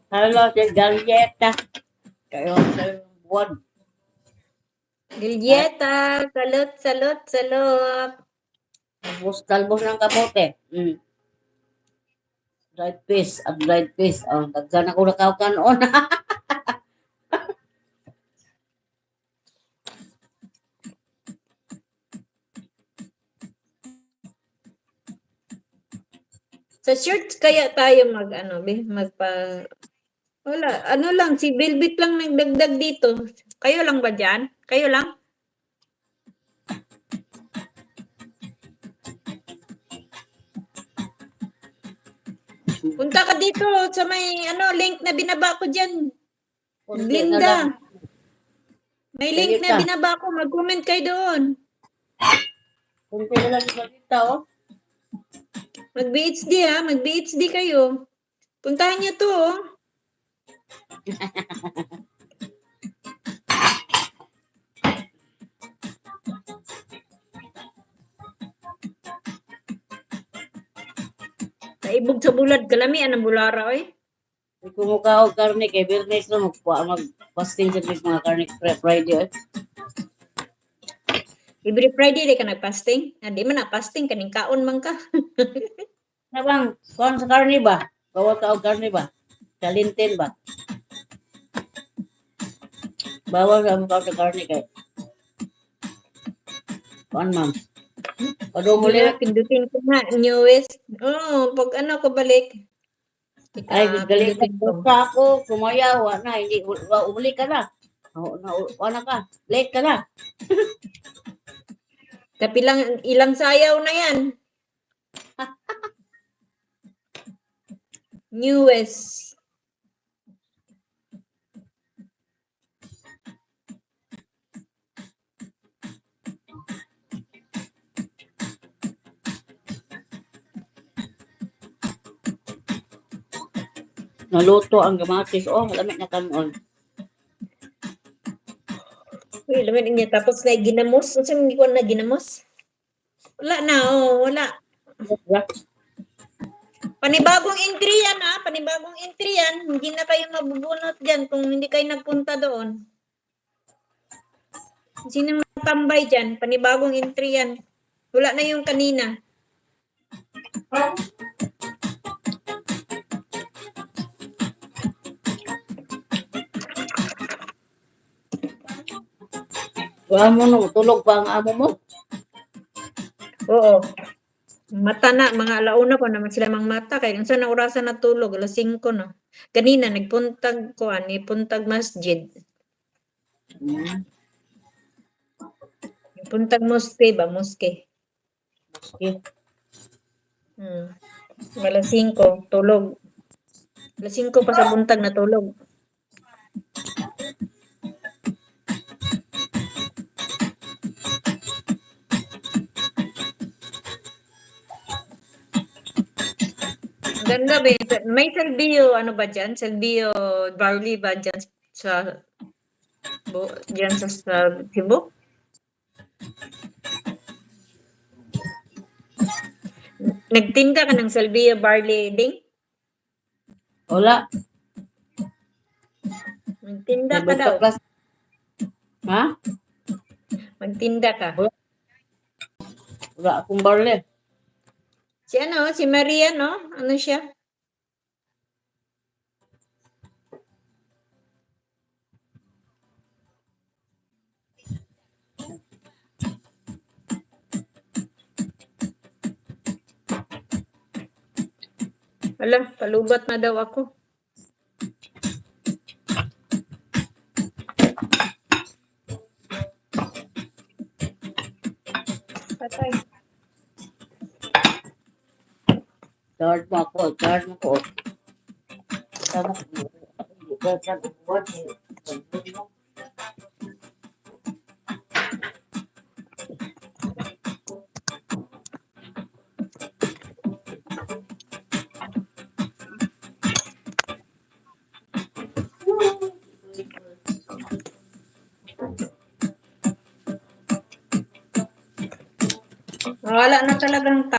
Halo, si Galyeta. Kayo sa buwan. Gilyeta, salot, salot, salot. Talbos ng kamote. Dried fish, dried fish. Oh, dagsan ako nakaukanon. Sa shirts kaya tayo magpa wala, ano lang, si Velvet lang nagdagdag dito. Kayo lang ba dyan? Kayo lang? Punta ka dito sa may link na binaba ko dyan. Linda. May link na binaba ko. Mag-comment kayo doon. Kunti na lang sa dito, oh. Mag-BHD ha. Mag-BHD kayo. Puntahan niyo to, oh. Naibog sa bulad. Kalami, anong bulara, oy. Kung mukha o karne kay Bernes na mag-fasting sa mga karne Friday, eh. Every Friday di ka nag-fasting? Hindi man na-fasting, kaning kaon man ka. Nabang, kuhan sa karne ba? Bawal ka o karne ba? Kalintin ba? Bawal ka mukha sa karne kay. Kuhan, ma'am. Pado mo Sige, pindutin ko na. Newest. Pag ko balik. Ay, galing Pindutin ko. ka ako. Kumayaw. Na, hindi. Uli ka na. Wala ka. Late ka na. Tapi ilang sayaw na yan. Newest. Naluto ang kamatis. Oh, malamig na kanon. Uy, lamig niya. Tapos na ginamos. Kasi hindi ko na ginamos. Wala na, wala. Panibagong entry yan, ha? Panibagong entry yan. Hindi na kayo mabubunot dyan kung hindi kayo nagpunta doon. Sino matambay dyan? Panibagong entry yan. Wala na yung kanina. Amo no, tulog pa ang amo mo? Oo. Mata na, mga alauna pa naman sila mang mata. Kaya kung saan na orasan na tulog, alas 5 no. Kanina, nagpuntag ko, puntag masjid. Puntag moske ba? Moske. Alas 5, tulog. Alas 5 pa sa buntag na tulog. Ganda ba? May salbio, ano ba dyan? Salbio barley ba dyan sa Cebu? Nagtinda ka ng salbio barley ding? Wala. Magtinda ka daw. Ha? Magtinda ka. Wala akong barley. Si Maria, no? Ano siya? Wala, palubat na daw ako. Patay. Charge mo ako. Wala na talagang